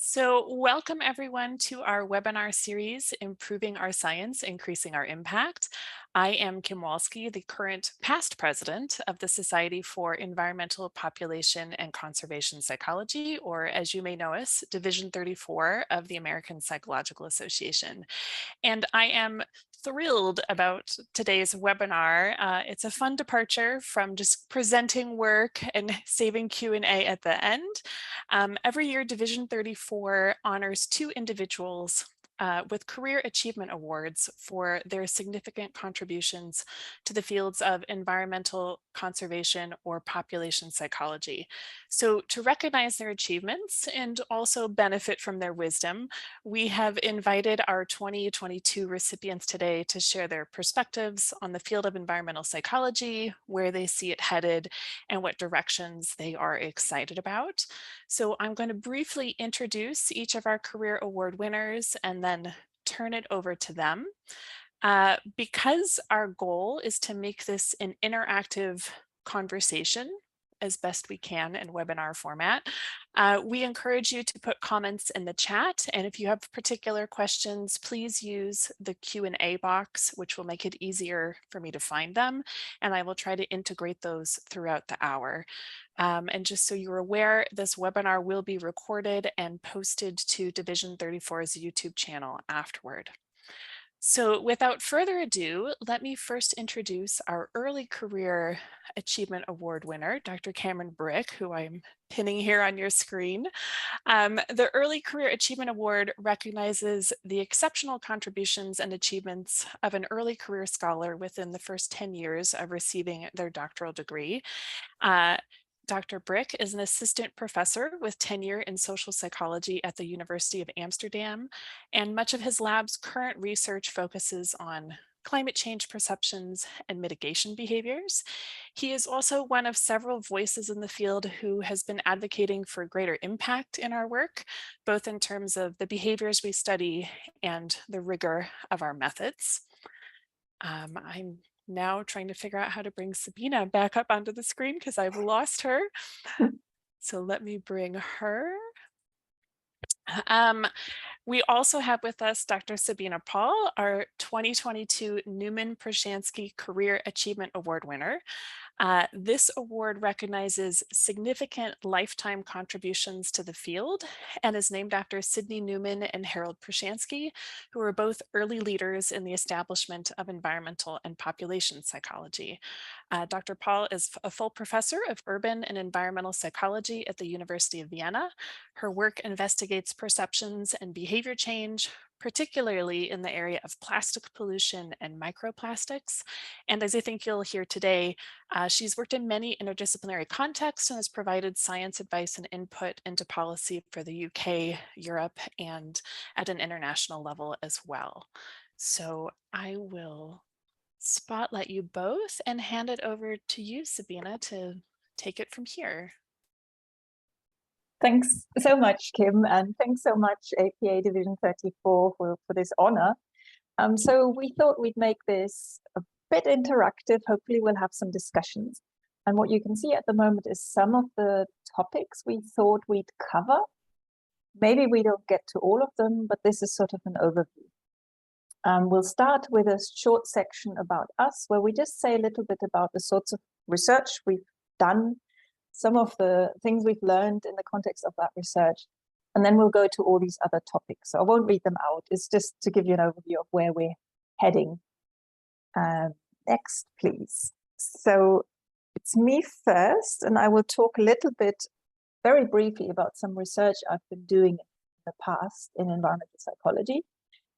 So welcome everyone to our webinar series, Improving Our Science, Increasing Our Impact. I am Kim Walski, the current past president of the Society for Environmental Population and Conservation Psychology, or as you may know us, Division 34 of the American Psychological Association. And I am thrilled about today's webinar. It's a fun departure from just presenting work and saving Q&A at the end. Every year, Division 34 honors two individuals with Career Achievement Awards for their significant contributions to the fields of environmental conservation or population psychology. So to recognize their achievements and also benefit from their wisdom, we have invited our 2022 recipients today to share their perspectives on the field of environmental psychology, where they see it headed, and what directions they are excited about. So I'm going to briefly introduce each of our career award winners and then turn it over to them. Because our goal is to make this an interactive conversation as best we can in webinar format, we encourage you to put comments in the chat. And if you have particular questions, please use the Q&A box, which will make it easier for me to find them. And I will try to integrate those throughout the hour. And just so you're aware, this webinar will be recorded and posted to Division 34's YouTube channel afterward. So without further ado, let me first introduce our Early Career Achievement Award winner, Dr. Cameron Brick, who I'm pinning here on your screen. The Early Career Achievement Award recognizes the exceptional contributions and achievements of an early career scholar within the first 10 years of receiving their doctoral degree. Dr. Brick is an assistant professor with tenure in social psychology at the University of Amsterdam, and much of his lab's current research focuses on climate change perceptions and mitigation behaviors. He is also one of several voices in the field who has been advocating for greater impact in our work, both in terms of the behaviors we study and the rigor of our methods. I'm now trying to figure out how to bring Sabina back up onto the screen because I've lost her. So let me bring her. We also have with us Dr. Sabina Pahl, our 2022 Newman-Proshansky Career Achievement Award winner. This award recognizes significant lifetime contributions to the field and is named after Sidney Newman and Harold Proshansky, who were both early leaders in the establishment of environmental and population psychology. Dr. Pahl is a full professor of urban and environmental psychology at the University of Vienna. Her work investigates perceptions and behavior change, particularly in the area of plastic pollution and microplastics. And as I think you'll hear today, she's worked in many interdisciplinary contexts and has provided science advice and input into policy for the UK, Europe, and at an international level as well. So I will spotlight you both and hand it over to you, Sabina, to take it from here. Thanks so much, Kim, and thanks so much, APA Division 34, for this honor. So we thought we'd make this a bit interactive. Hopefully we'll have some discussions. And what you can see at the moment is some of the topics we thought we'd cover. Maybe we don't get to all of them, but this is sort of an overview. We'll start with a short section about us, where we just say a little bit about the sorts of research we've done, some of the things we've learned in the context of that research, and then we'll go to all these other topics. So I won't read them out. It's just to give you an overview of where we're heading. Next, please. So it's me first, and I will talk a little bit, very briefly, about some research I've been doing in the past in environmental psychology.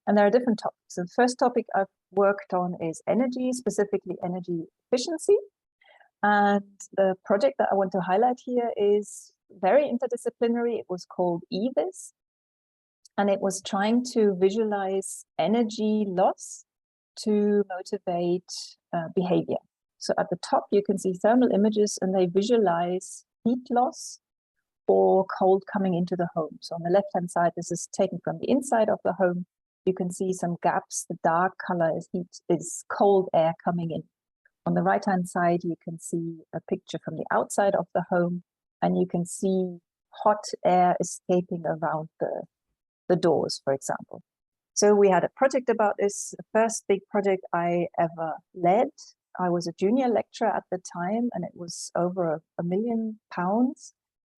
And there are different topics. So the first topic I've worked on is energy, specifically energy efficiency. And the project that I want to highlight here is very interdisciplinary. It was called EVIS, and it was trying to visualize energy loss to motivate behavior. So at the top, you can see thermal images, and they visualize heat loss or cold coming into the home. So on the left-hand side, this is taken from the inside of the home. You can see some gaps. The dark color is heat, is cold air coming in. On the right-hand side, you can see a picture from the outside of the home, and you can see hot air escaping around the doors, for example. So we had a project about this, the first big project I ever led. I was a junior lecturer at the time, and it was over £1 million.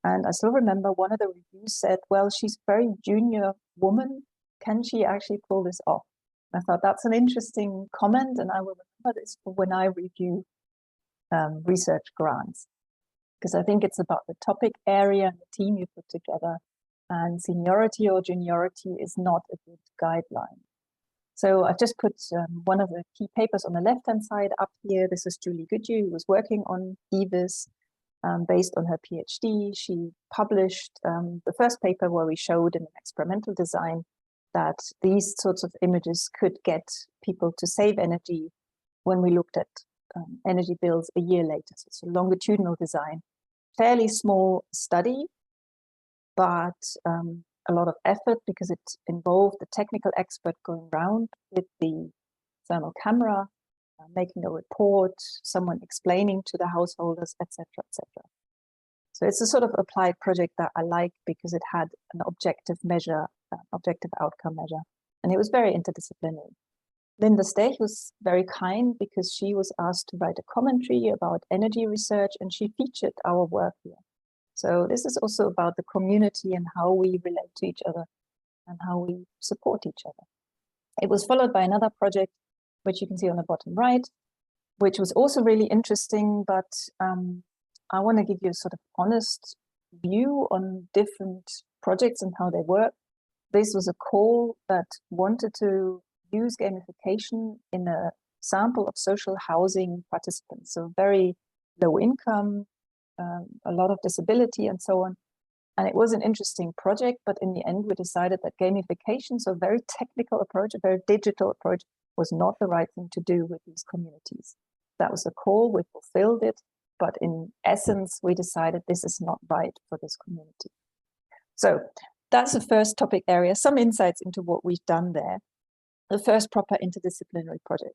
And I still remember one of the reviews said, well, she's a very junior woman. Can she actually pull this off? And I thought that's an interesting comment, and I will remember this for when I review research grants, because I think it's about the topic area and the team you put together, and seniority or juniority is not a good guideline. So I've just put one of the key papers on the left-hand side up here. This is Julie Goodyear, who was working on EVIS based on her PhD. She published the first paper where we showed in an experimental design that these sorts of images could get people to save energy when we looked at energy bills a year later. So it's a longitudinal design, fairly small study, but a lot of effort because it involved the technical expert going around with the thermal camera, making a report, someone explaining to the householders, etc., etc. So it's a sort of applied project that I like because it had an objective measure, objective outcome measure, and it was very interdisciplinary. Linda Stech was very kind because she was asked to write a commentary about energy research, and she featured our work here. So this is also about the community and how we relate to each other and how we support each other. It was followed by another project, which you can see on the bottom right, which was also really interesting, but I want to give you a sort of honest view on different projects and how they work. This was a call that wanted to use gamification in a sample of social housing participants, so very low income, a lot of disability and so on. And it was an interesting project, but in the end we decided that gamification, so a very technical approach, a very digital approach, was not the right thing to do with these communities. That was a call, we fulfilled it, but in essence we decided this is not right for this community. So that's the first topic area, some insights into what we've done there. The first proper interdisciplinary project.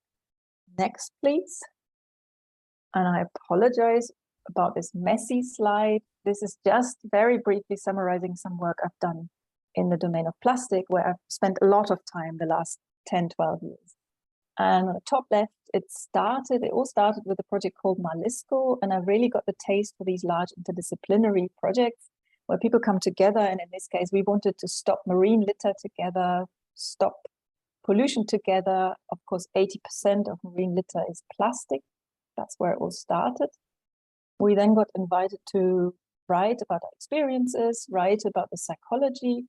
Next, please. And I apologize about this messy slide. This is just very briefly summarizing some work I've done in the domain of plastic, where I've spent a lot of time the last 10, 12 years. And on the top left, it all started with a project called Malisco, and I really got the taste for these large interdisciplinary projects where people come together, and in this case, we wanted to stop marine litter together, stop pollution together. Of course, 80% of marine litter is plastic. That's where it all started. We then got invited to write about our experiences, write about the psychology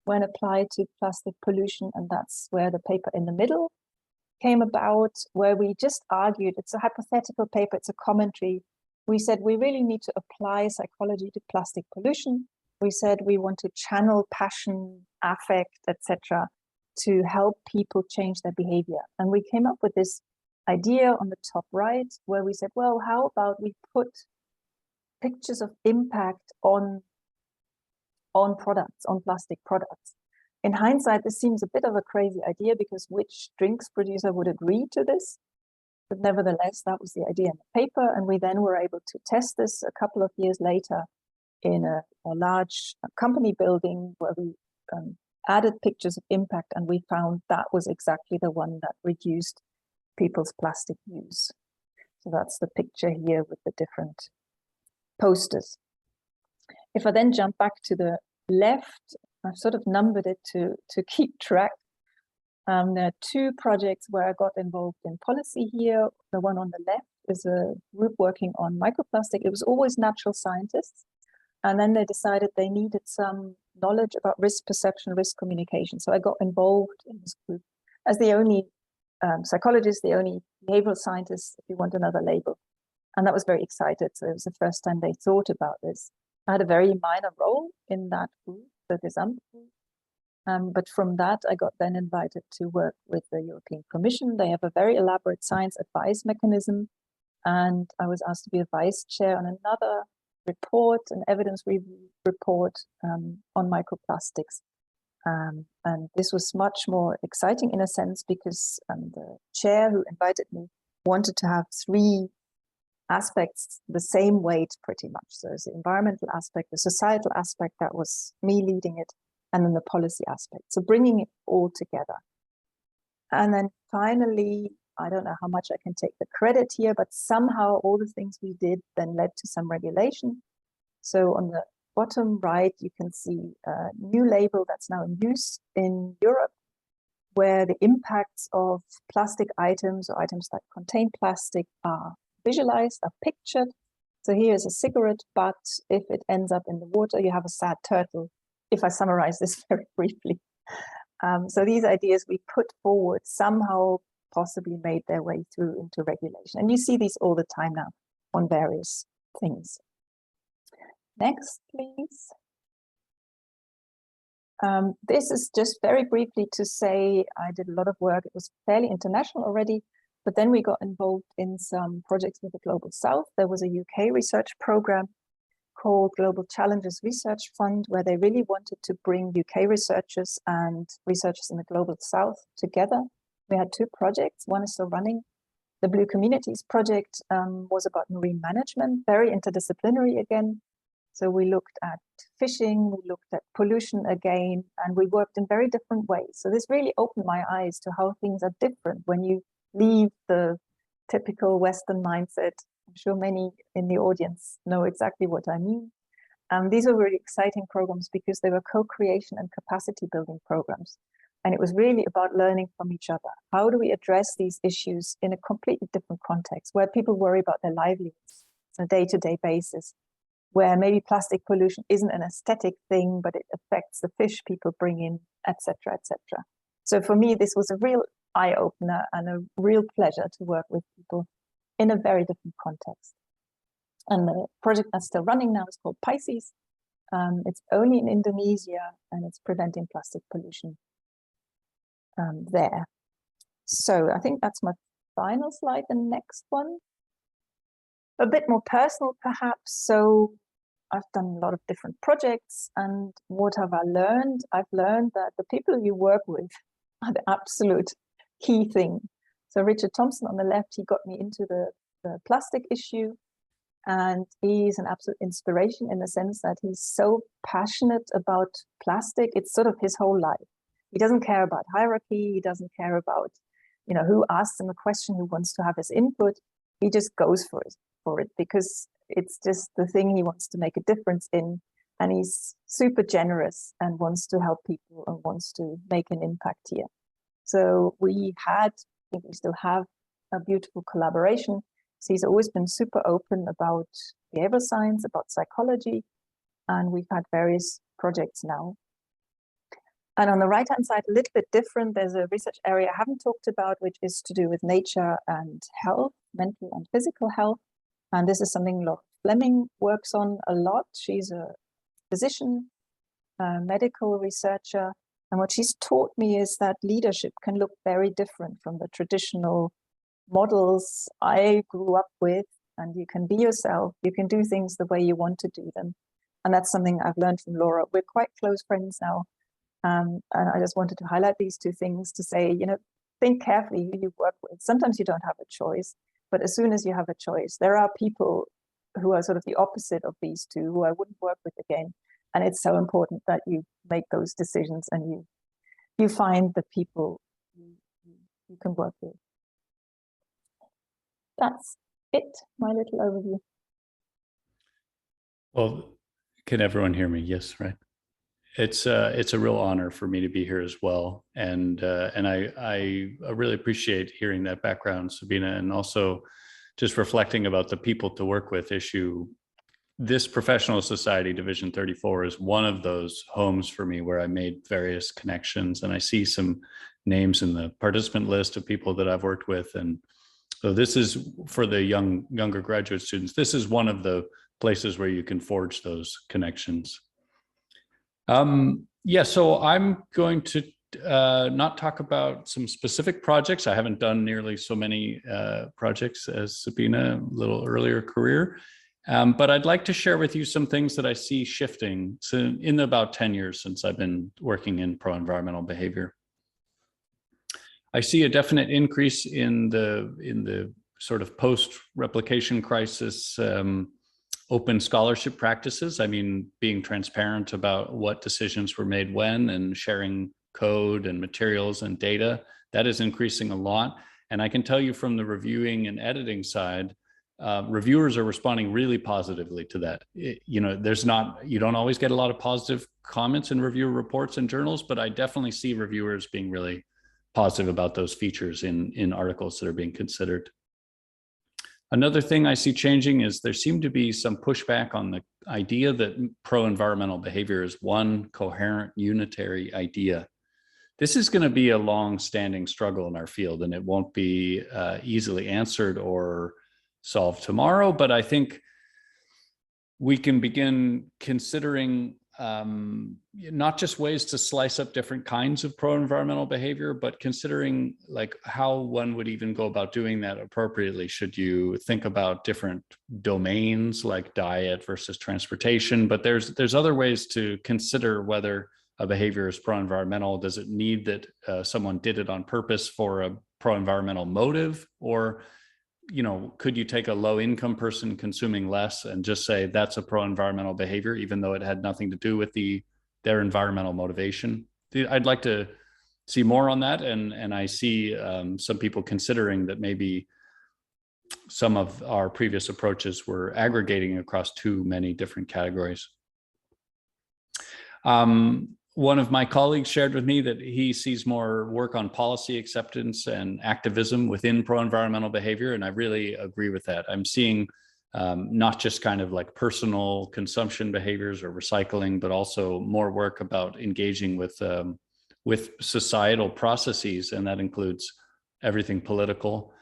when applied to plastic pollution, and that's where the paper in the middle came about, where we just argued, it's a hypothetical paper, it's a commentary. We said we really need to apply psychology to plastic pollution. We said we want to channel passion, affect, etc., to help people change their behavior. And we came up with this idea on the top right, where we said, well, how about we put pictures of impact on products, on plastic products. In hindsight, this seems a bit of a crazy idea because which drinks producer would agree to this? But nevertheless, that was the idea in the paper. And we then were able to test this a couple of years later in a large company building where we added pictures of impact, and we found that was exactly the one that reduced people's plastic use. So that's the picture here with the different posters. If I then jump back to the left, I've sort of numbered it to keep track. There are two projects where I got involved in policy here. The one on the left is a group working on microplastic. It was always natural scientists. And then they decided they needed some knowledge about risk perception, risk communication. So I got involved in this group as the only psychologist, the only behavioral scientist, if you want another label. And that was very excited. So it was the first time they thought about this. I had a very minor role in that group, the Gesamt group. But from that, I got then invited to work with the European Commission. They have a very elaborate science advice mechanism. And I was asked to be a vice chair on another report, an evidence review report on microplastics. And this was much more exciting in a sense because the chair who invited me wanted to have 3 aspects the same weight pretty much. So there's the environmental aspect, the societal aspect, that was me leading it, and then the policy aspect. So bringing it all together. And then finally, I don't know how much I can take the credit here, but somehow all the things we did then led to some regulation. So on the bottom right, you can see a new label that's now in use in Europe, where the impacts of plastic items or items that contain plastic are visualized, are pictured. So here's a cigarette butt. If it ends up in the water, you have a sad turtle, if I summarize this very briefly. So these ideas we put forward somehow possibly made their way through into regulation. And you see these all the time now on various things. Next, please. This is just very briefly to say I did a lot of work. It was fairly international already, but then we got involved in some projects with the Global South. There was a UK research program called Global Challenges Research Fund, where they really wanted to bring UK researchers and researchers in the Global South together. We had two projects. One is still running. The Blue Communities project was about marine management, very interdisciplinary again. So we looked at fishing, we looked at pollution again, and we worked in very different ways. So this really opened my eyes to how things are different when you leave the typical Western mindset. I'm sure many in the audience know exactly what I mean. These were really exciting programs because they were co-creation and capacity building programs. And it was really about learning from each other. How do we address these issues in a completely different context where people worry about their livelihoods on a day-to-day basis, where maybe plastic pollution isn't an aesthetic thing, but it affects the fish people bring in, etc., etc. So for me, this was a real eye-opener and a real pleasure to work with people in a very different context. And the project that's still running now is called Pisces. It's only in Indonesia, and it's preventing plastic pollution there. So I think that's my final slide, the next one. A bit more personal, perhaps. So I've done a lot of different projects, and what have I learned? I've learned that the people you work with are the absolute key thing. So Richard Thompson on the left, he got me into the plastic issue, and he's an absolute inspiration in the sense that he's so passionate about plastic. It's sort of his whole life. He doesn't care about hierarchy. He doesn't care about, you know, who asks him a question, who wants to have his input. He just goes for it because it's just the thing he wants to make a difference in. And he's super generous and wants to help people and wants to make an impact here. So we had, I think we still have, a beautiful collaboration. So he's always been super open about behavioral science, about psychology, and we've had various projects now. And on the right-hand side, a little bit different, there's a research area I haven't talked about, which is to do with nature and health, mental and physical health. And this is something Laura Fleming works on a lot. She's a physician, a medical researcher. And what she's taught me is that leadership can look very different from the traditional models I grew up with. And you can be yourself, you can do things the way you want to do them. And that's something I've learned from Laura. We're quite close friends now. And I just wanted to highlight these two things to say, you know, think carefully who you work with. Sometimes you don't have a choice, but as soon as you have a choice, there are people who are sort of the opposite of these two who I wouldn't work with again. And it's so important that you make those decisions and you find the people you can work with. That's it, my little overview. Well, can everyone hear me? Yes, right. It's a real honor for me to be here as well, and I really appreciate hearing that background, Sabina, and also just reflecting about the people to work with issue. This professional society, Division 34, is one of those homes for me where I made various connections, and I see some names in the participant list of people that I've worked with, and so this is for the younger graduate students. This is one of the places where you can forge those connections. Yeah, so I'm going to not talk about some specific projects. I haven't done nearly so many projects as Sabina, a little earlier career, but I'd like to share with you some things that I see shifting in about 10 years since I've been working in pro-environmental behavior. I see a definite increase in the sort of post-replication crisis open scholarship practices. I mean, being transparent about what decisions were made when and sharing code and materials and data, that is increasing a lot. And I can tell you from the reviewing and editing side, reviewers are responding really positively to that. You don't always get a lot of positive comments in review reports and journals, but I definitely see reviewers being really positive about those features in articles that are being considered. Another thing I see changing is there seemed to be some pushback on the idea that pro-environmental behavior is one coherent, unitary idea. This is going to be a long-standing struggle in our field, and it won't be easily answered or solved tomorrow, but I think we can begin considering not just ways to slice up different kinds of pro-environmental behavior, but considering like how one would even go about doing that appropriately. Should you think about different domains like diet versus transportation? But there's other ways to consider whether a behavior is pro-environmental. Does it need that someone did it on purpose for a pro-environmental motive? Or could you take a low-income person consuming less and just say that's a pro-environmental behavior, even though it had nothing to do with their environmental motivation? I'd like to see more on that, and I see some people considering that maybe some of our previous approaches were aggregating across too many different categories. One of my colleagues shared with me that he sees more work on policy acceptance and activism within pro-environmental behavior, and I really agree with that. I'm seeing not just kind of like personal consumption behaviors or recycling, but also more work about engaging with societal processes, and that includes everything political.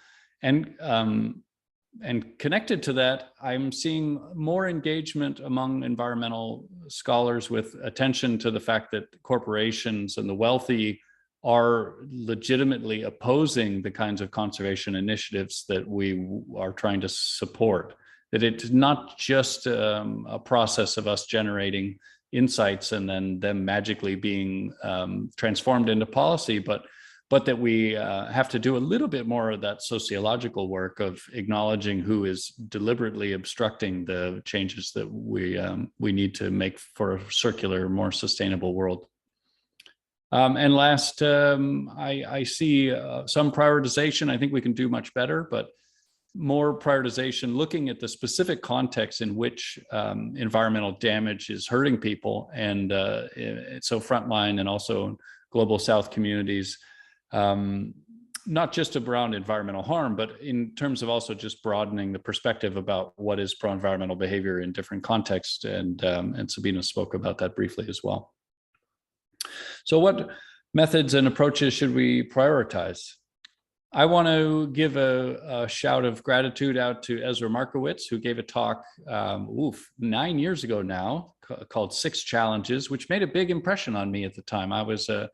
And connected to that, I'm seeing more engagement among environmental scholars with attention to the fact that corporations and the wealthy are legitimately opposing the kinds of conservation initiatives that we are trying to support. That it's not just a process of us generating insights and then them magically being transformed into policy, but that we have to do a little bit more of that sociological work of acknowledging who is deliberately obstructing the changes that we need to make for a circular, more sustainable world. And last, I see some prioritization. I think we can do much better, but more prioritization, looking at the specific context in which environmental damage is hurting people. And so frontline and also global South communities, not just around environmental harm, but in terms of also just broadening the perspective about what is pro-environmental behavior in different contexts. And Sabina spoke about that briefly as well. So what methods and approaches should we prioritize? I want to give a shout of gratitude out to Ezra Markowitz, who gave a talk 9 years ago now called 6 Challenges, which made a big impression on me at the time. I was a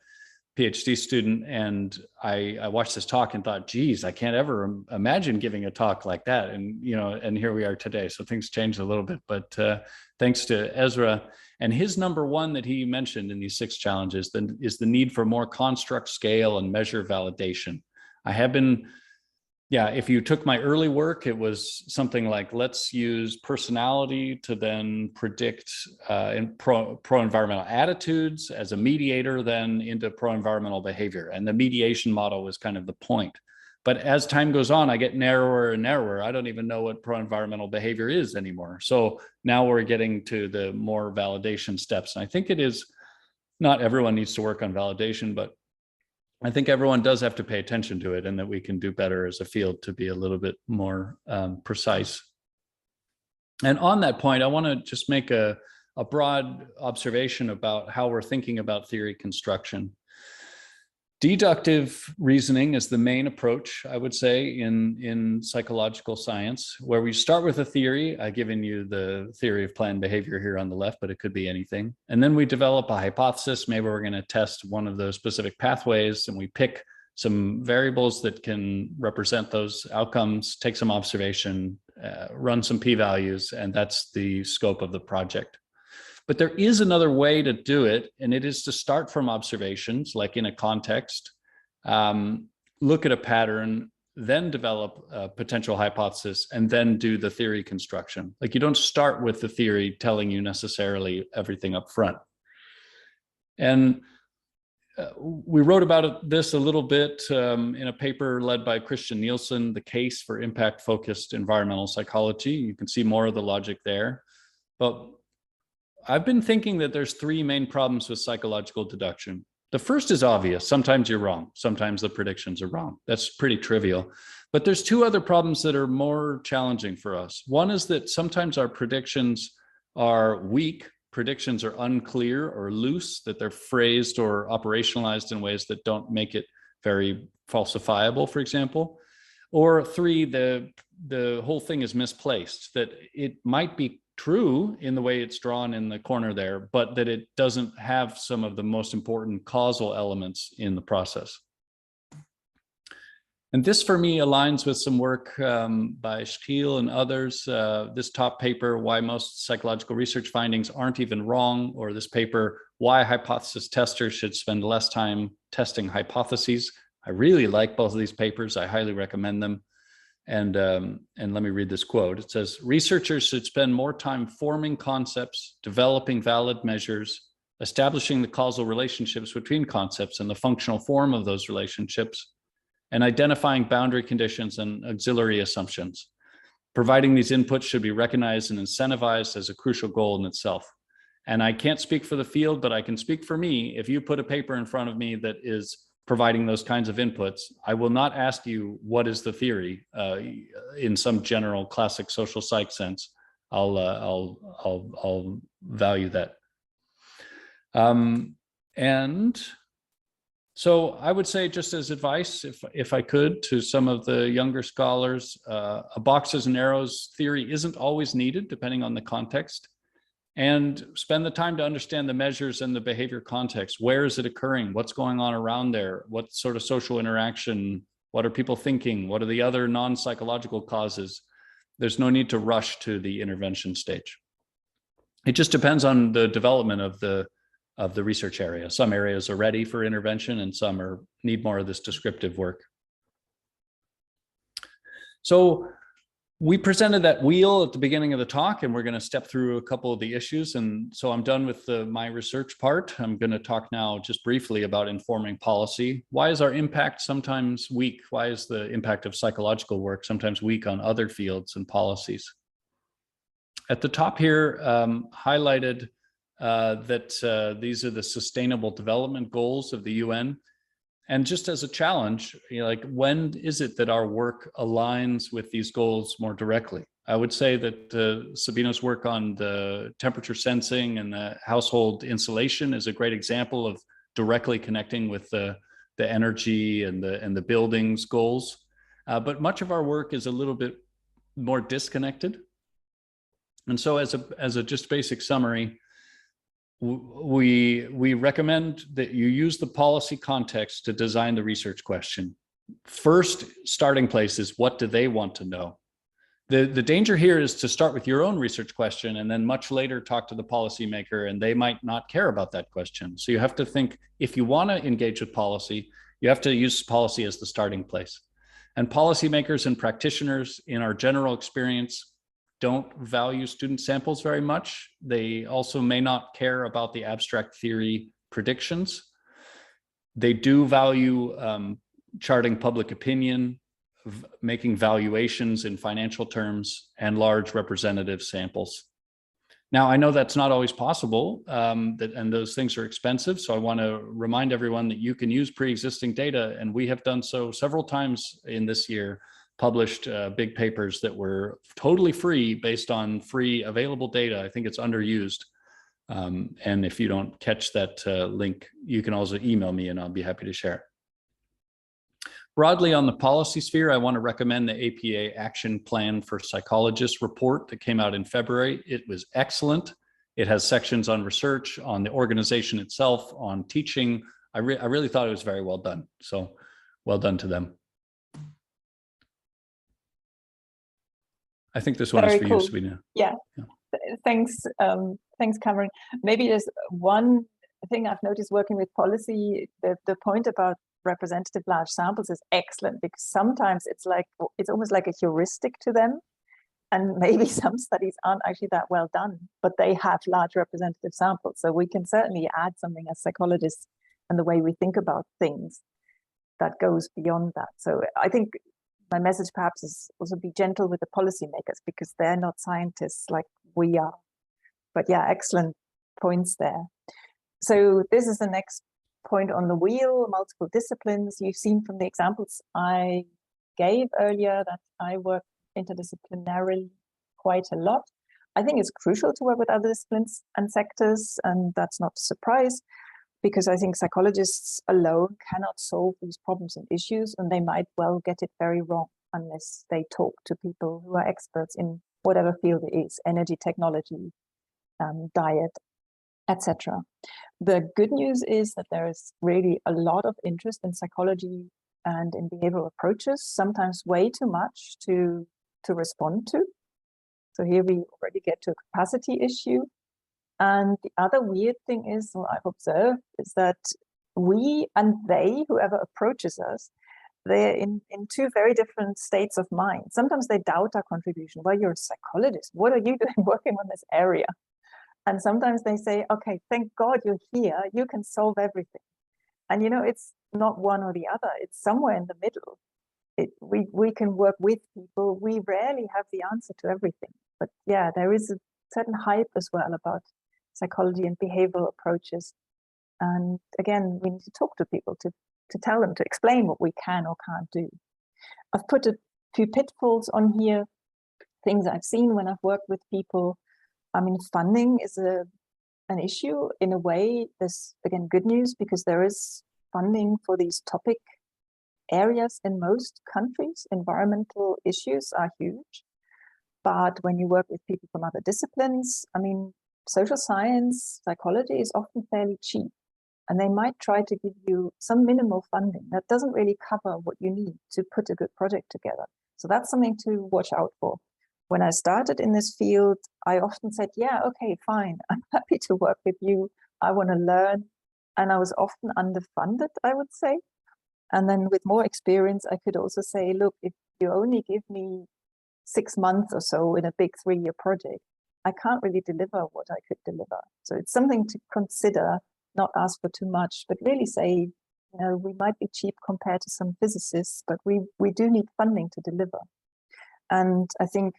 PhD student, and I watched this talk and thought, geez, I can't ever imagine giving a talk like that. And, and here we are today. So things changed a little bit, but thanks to Ezra. And his number one that he mentioned in these 6 challenges is the need for more construct, scale, and measure validation. I have been, if you took my early work, it was something like, let's use personality to then predict pro-environmental attitudes as a mediator then into pro-environmental behavior. And the mediation model was kind of the point. But as time goes on, I get narrower and narrower. I don't even know what pro-environmental behavior is anymore. So now we're getting to the more validation steps. And I think it is, not everyone needs to work on validation, but I think everyone does have to pay attention to it, and that we can do better as a field to be a little bit more precise. And on that point, I want to just make a broad observation about how we're thinking about theory construction. Deductive reasoning is the main approach, I would say, in psychological science, where we start with a theory. I've given you the theory of planned behavior here on the left, but it could be anything. And then we develop a hypothesis. Maybe we're going to test one of those specific pathways, and we pick some variables that can represent those outcomes, take some observation, run some p-values, and that's the scope of the project. But there is another way to do it, and it is to start from observations, like in a context, look at a pattern, then develop a potential hypothesis, and then do the theory construction. Like, you don't start with the theory telling you necessarily everything up front. And we wrote about this a little bit in a paper led by Christian Nielsen, The Case for Impact-Focused Environmental Psychology. You can see more of the logic there. But I've been thinking that there's three main problems with psychological deduction. The first is obvious. Sometimes you're wrong. Sometimes the predictions are wrong. That's pretty trivial. But there's two other problems that are more challenging for us. One is that sometimes our predictions are weak. Predictions are unclear or loose, that they're phrased or operationalized in ways that don't make it very falsifiable, for example. Or three, the whole thing is misplaced, that it might be true in the way it's drawn in the corner there, but that it doesn't have some of the most important causal elements in the process. And this, for me, aligns with some work by Stiel and others. This top paper, Why Most Psychological Research Findings Aren't Even Wrong, or this paper, Why Hypothesis Testers Should Spend Less Time Testing Hypotheses. I really like both of these papers. I highly recommend them. And let me read this quote. It says, researchers should spend more time forming concepts, developing valid measures, establishing the causal relationships between concepts and the functional form of those relationships, and identifying boundary conditions and auxiliary assumptions. Providing these inputs should be recognized and incentivized as a crucial goal in itself. And I can't speak for the field, but I can speak for me. If you put a paper in front of me that is providing those kinds of inputs, I will not ask you what is the theory in some general classic social psych sense. I'll value that. And so I would say, just as advice, if I could, to some of the younger scholars, a boxes and arrows theory isn't always needed, depending on the context. And spend the time to understand the measures and the behavior context. Where is it occurring? What's going on around there? What sort of social interaction? What are people thinking? What are the other non-psychological causes? There's no need to rush to the intervention stage. It just depends on the development of the research area. Some areas are ready for intervention and some need more of this descriptive work. So we presented that wheel at the beginning of the talk, and we're going to step through a couple of the issues. And so I'm done with my research part. I'm going to talk now just briefly about informing policy. Why is our impact sometimes weak? Why is the impact of psychological work sometimes weak on other fields and policies? At the top here, highlighted that these are the Sustainable Development Goals of the UN. And just as a challenge, like, when is it that our work aligns with these goals more directly? I would say that Sabina's work on the temperature sensing and the household insulation is a great example of directly connecting with the energy and the buildings goals. But much of our work is a little bit more disconnected. And so as a just basic summary, we recommend that you use the policy context to design the research question. First starting place is, what do they want to know? The danger here is to start with your own research question and then much later talk to the policymaker, and they might not care about that question. So you have to think, if you want to engage with policy, you have to use policy as the starting place. And policymakers and practitioners, in our general experience, don't value student samples very much. They also may not care about the abstract theory predictions. They do value charting public opinion, making valuations in financial terms, and large representative samples. Now, I know that's not always possible, and those things are expensive. So I want to remind everyone that you can use pre-existing data, and we have done so several times in this year. Published big papers that were totally free based on free available data. I think it's underused. And if you don't catch that link, you can also email me and I'll be happy to share it. Broadly on the policy sphere, I want to recommend the APA Action Plan for Psychologists report that came out in February. It was excellent. It has sections on research, on the organization itself, on teaching. I really thought it was very well done. So well done to them. I think this one is for you, Sabina. Yeah. Thanks, Cameron. Maybe there's one thing I've noticed working with policy, the point about representative large samples is excellent, because sometimes it's almost like a heuristic to them. And maybe some studies aren't actually that well done, but they have large representative samples. So we can certainly add something as psychologists and the way we think about things that goes beyond that. So I think my message perhaps is also be gentle with the policymakers, because they're not scientists like we are. But yeah, excellent points there. So this is the next point on the wheel, multiple disciplines. You've seen from the examples I gave earlier that I work interdisciplinarily quite a lot. I think it's crucial to work with other disciplines and sectors, and that's not a surprise, because I think psychologists alone cannot solve these problems and issues, and they might well get it very wrong unless they talk to people who are experts in whatever field it is, energy, technology, diet, etc. The good news is that there is really a lot of interest in psychology and in behavioral approaches, sometimes way too much to respond to. So here we already get to a capacity issue. And the other weird thing is, what I've observed, is that we and they, whoever approaches us, they're in two very different states of mind. Sometimes they doubt our contribution. Well, you're a psychologist. What are you doing working on this area? And sometimes they say, okay, thank God you're here. You can solve everything. And, you know, it's not one or the other. It's somewhere in the middle. We can work with people. We rarely have the answer to everything. But yeah, there is a certain hype as well about psychology and behavioral approaches. And again, we need to talk to people to tell them, to explain what we can or can't do. I've put a few pitfalls on here, things I've seen when I've worked with people. I mean, funding is an issue in a way. There's, again, good news, because there is funding for these topic areas in most countries. Environmental issues are huge. But when you work with people from other disciplines, I mean, social science, psychology is often fairly cheap. And they might try to give you some minimal funding that doesn't really cover what you need to put a good project together. So that's something to watch out for. When I started in this field, I often said, yeah, okay, fine. I'm happy to work with you. I want to learn. And I was often underfunded, I would say. And then with more experience, I could also say, look, if you only give me 6 months or so in a big 3-year project, I can't really deliver what I could deliver. So it's something to consider, not ask for too much, but really say, you know, we might be cheap compared to some physicists, but we do need funding to deliver. And I think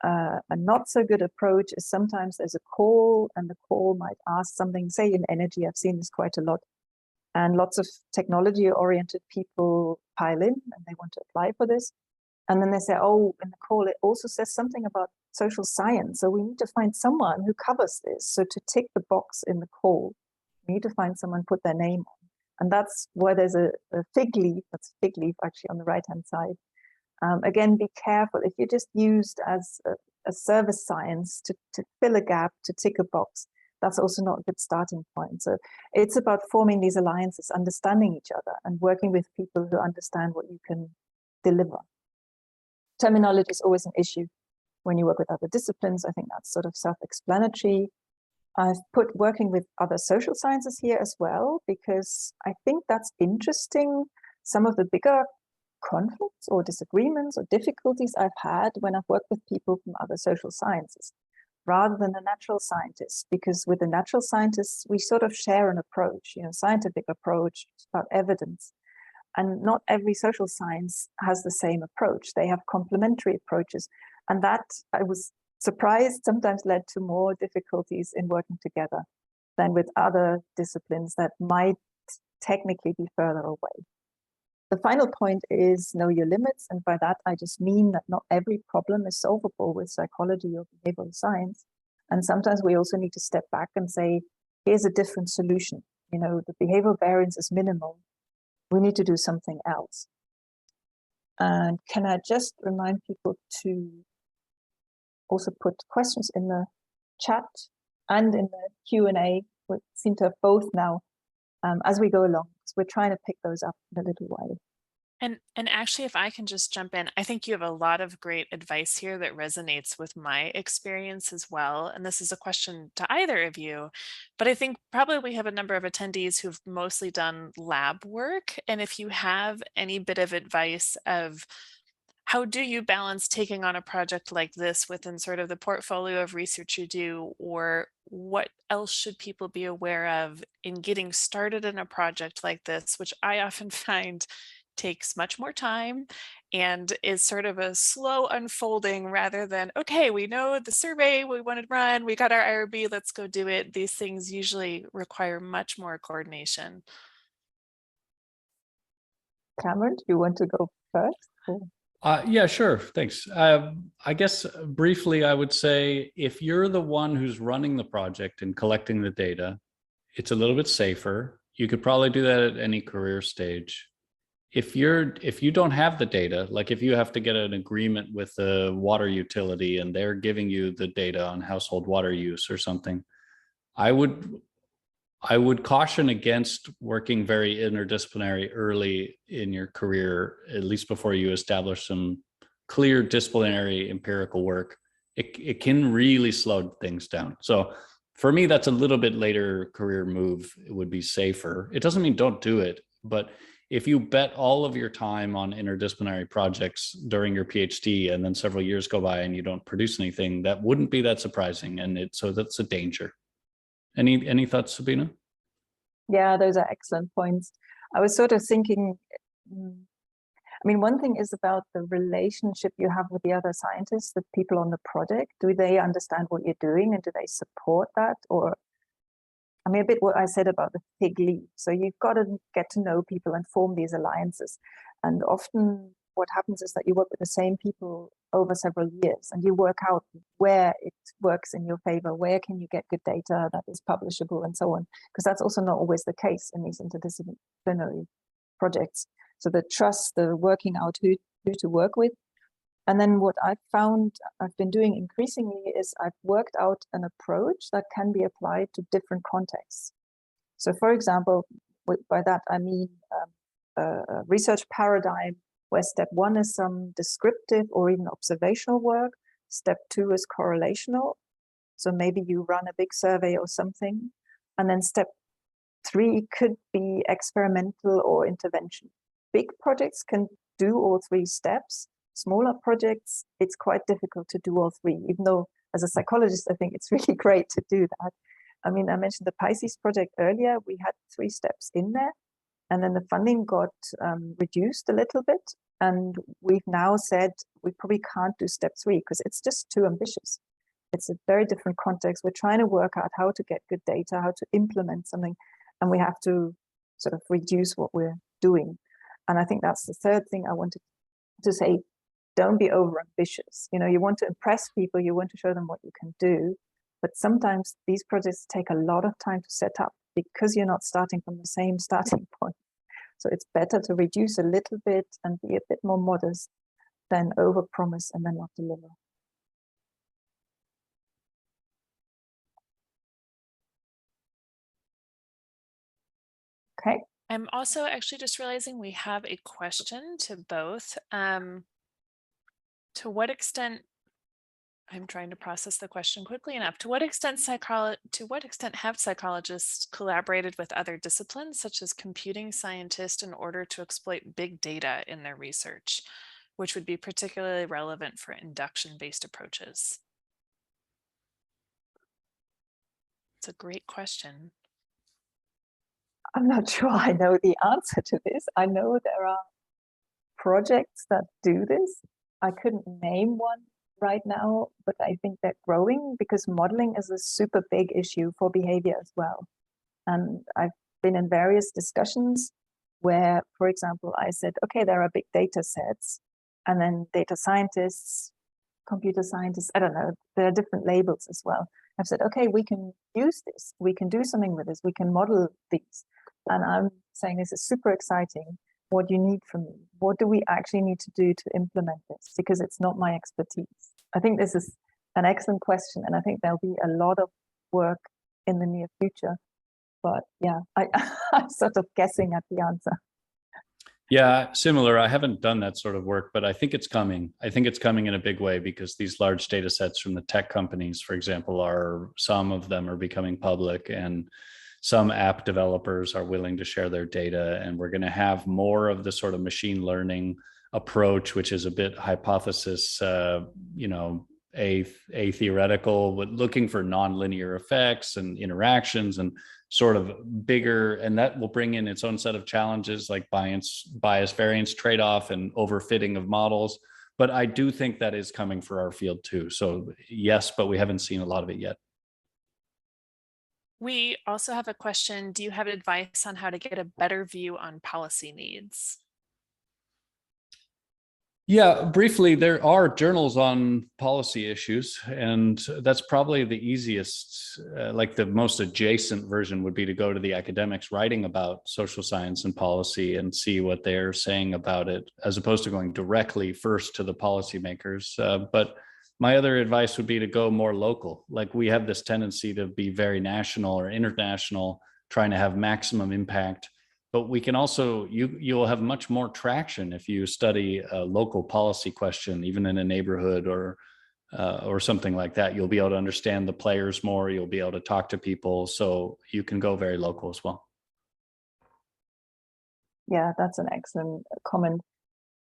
a not so good approach is sometimes there's a call, and the call might ask something, say in energy, I've seen this quite a lot. And lots of technology-oriented people pile in and they want to apply for this. And then they say, oh, in the call, it also says something about social science. So we need to find someone who covers this. So to tick the box in the call, we need to find someone, put their name on. And that's where there's a fig leaf, that's fig leaf actually on the right-hand side. Again, be careful. If you're just used as a service science to fill a gap, to tick a box, that's also not a good starting point. So it's about forming these alliances, understanding each other, and working with people who understand what you can deliver. Terminology is always an issue when you work with other disciplines. I think that's sort of self-explanatory. I've put working with other social sciences here as well, because I think that's interesting. Some of the bigger conflicts or disagreements or difficulties I've had when I've worked with people from other social sciences, rather than the natural scientists, because with the natural scientists, we sort of share an approach, you know, scientific approach, it's about evidence. And not every social science has the same approach. They have complementary approaches. And that, I was surprised, sometimes led to more difficulties in working together than with other disciplines that might technically be further away. The final point is know your limits. And by that, I just mean that not every problem is solvable with psychology or behavioral science. And sometimes we also need to step back and say, here's a different solution. You know, the behavioral variance is minimal. We need to do something else. And can I just remind people to also put questions in the chat and in the Q&A. We seem to have both now as we go along. So we're trying to pick those up in a little while. And actually, if I can just jump in, I think you have a lot of great advice here that resonates with my experience as well. And this is a question to either of you, but I think probably we have a number of attendees who've mostly done lab work. And if you have any bit of advice of how do you balance taking on a project like this within sort of the portfolio of research you do, or what else should people be aware of in getting started in a project like this, which I often find takes much more time and is sort of a slow unfolding rather than, okay, we know the survey we want to run, we got our IRB, let's go do it. These things usually require much more coordination. Cameron, do you want to go first? Yeah, sure. Thanks. I guess briefly, I would say if you're the one who's running the project and collecting the data, it's a little bit safer. You could probably do that at any career stage. If you don't have the data, like if you have to get an agreement with the water utility and they're giving you the data on household water use or something, I would caution against working very interdisciplinary early in your career, at least before you establish some clear disciplinary empirical work. It can really slow things down. So for me, that's a little bit later career move. It would be safer. It doesn't mean don't do it, but if you bet all of your time on interdisciplinary projects during your PhD and then several years go by and you don't produce anything, that wouldn't be that surprising. And so that's a danger. Any thoughts, Sabina? Yeah, those are excellent points. I was sort of thinking, I mean, one thing is about the relationship you have with the other scientists, the people on the project. Do they understand what you're doing and do they support that? Or, I mean, a bit what I said about the fig leaf. So you've got to get to know people and form these alliances. And often what happens is that you work with the same people over several years and you work out where it works in your favor, where can you get good data that is publishable and so on, because that's also not always the case in these interdisciplinary projects. So the trust, the working out who to work with. And then what I've found I've been doing increasingly is I've worked out an approach that can be applied to different contexts. So for example, by that I mean a research paradigm where step one is some descriptive or even observational work. Step two is correlational. So maybe you run a big survey or something. And then step three could be experimental or intervention. Big projects can do all three steps. Smaller projects, it's quite difficult to do all three, even though as a psychologist, I think it's really great to do that. I mean, I mentioned the Pisces project earlier. We had 3 steps in there. And then the funding got reduced a little bit. And we've now said we probably can't do step 3 because it's just too ambitious. It's a very different context. We're trying to work out how to get good data, how to implement something. And we have to sort of reduce what we're doing. And I think that's the third thing I wanted to say. Don't be over ambitious. You know, you want to impress people, you want to show them what you can do. But sometimes these projects take a lot of time to set up because you're not starting from the same starting point. So it's better to reduce a little bit and be a bit more modest than overpromise and then not deliver. Okay. I'm also actually just realizing we have a question to both. To what extent, I'm trying to process the question quickly enough. To what extent have psychologists collaborated with other disciplines, such as computing scientists, in order to exploit big data in their research, which would be particularly relevant for induction-based approaches? It's a great question. I'm not sure I know the answer to this. I know there are projects that do this. I couldn't name one right now, but I think they're growing because modeling is a super big issue for behavior as well. And I've been in various discussions where, for example, I said, okay, there are big data sets, and then data scientists, computer scientists, I don't know, there are different labels as well. I've said, okay, we can use this, we can do something with this, we can model these. And I'm saying this is super exciting. What do you need from me? What do we actually need to do to implement this? Because it's not my expertise. I think this is an excellent question, and I think there'll be a lot of work in the near future. But yeah, I'm sort of guessing at the answer. Yeah, similar. I haven't done that sort of work, but I think it's coming. I think it's coming in a big way because these large data sets from the tech companies, for example, some of them are becoming public, and some app developers are willing to share their data. And we're going to have more of the sort of machine learning approach, which is a bit hypothesis, a theoretical, but looking for nonlinear effects and interactions and sort of bigger, and that will bring in its own set of challenges like bias variance trade-off and overfitting of models. But I do think that is coming for our field too. So yes, but we haven't seen a lot of it yet. We also have a question. Do you have advice on how to get a better view on policy needs? Yeah, briefly, there are journals on policy issues, and that's probably the easiest, like the most adjacent version would be to go to the academics writing about social science and policy and see what they're saying about it, as opposed to going directly first to the policymakers. But my other advice would be to go more local. Like we have this tendency to be very national or international, trying to have maximum impact. But we can also, you'll have much more traction if you study a local policy question, even in a neighborhood or something like that. You'll be able to understand the players more. You'll be able to talk to people. So you can go very local as well. Yeah, that's an excellent comment.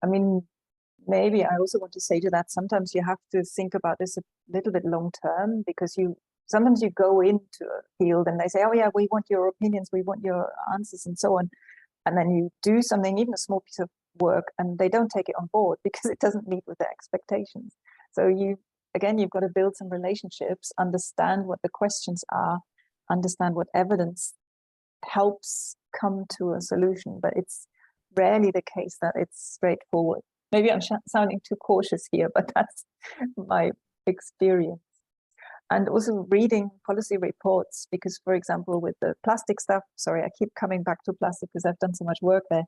I mean, maybe I also want to say to that, sometimes you have to think about this a little bit long term, because sometimes you go into a field and they say, oh yeah, we want your opinions, we want your answers and so on. And then you do something, even a small piece of work, and they don't take it on board because it doesn't meet with their expectations. So you've got to build some relationships, understand what the questions are, understand what evidence helps come to a solution. But it's rarely the case that it's straightforward. Maybe I'm sounding too cautious here, but that's my experience. And also reading policy reports, because, for example, with the plastic stuff, sorry, I keep coming back to plastic because I've done so much work there.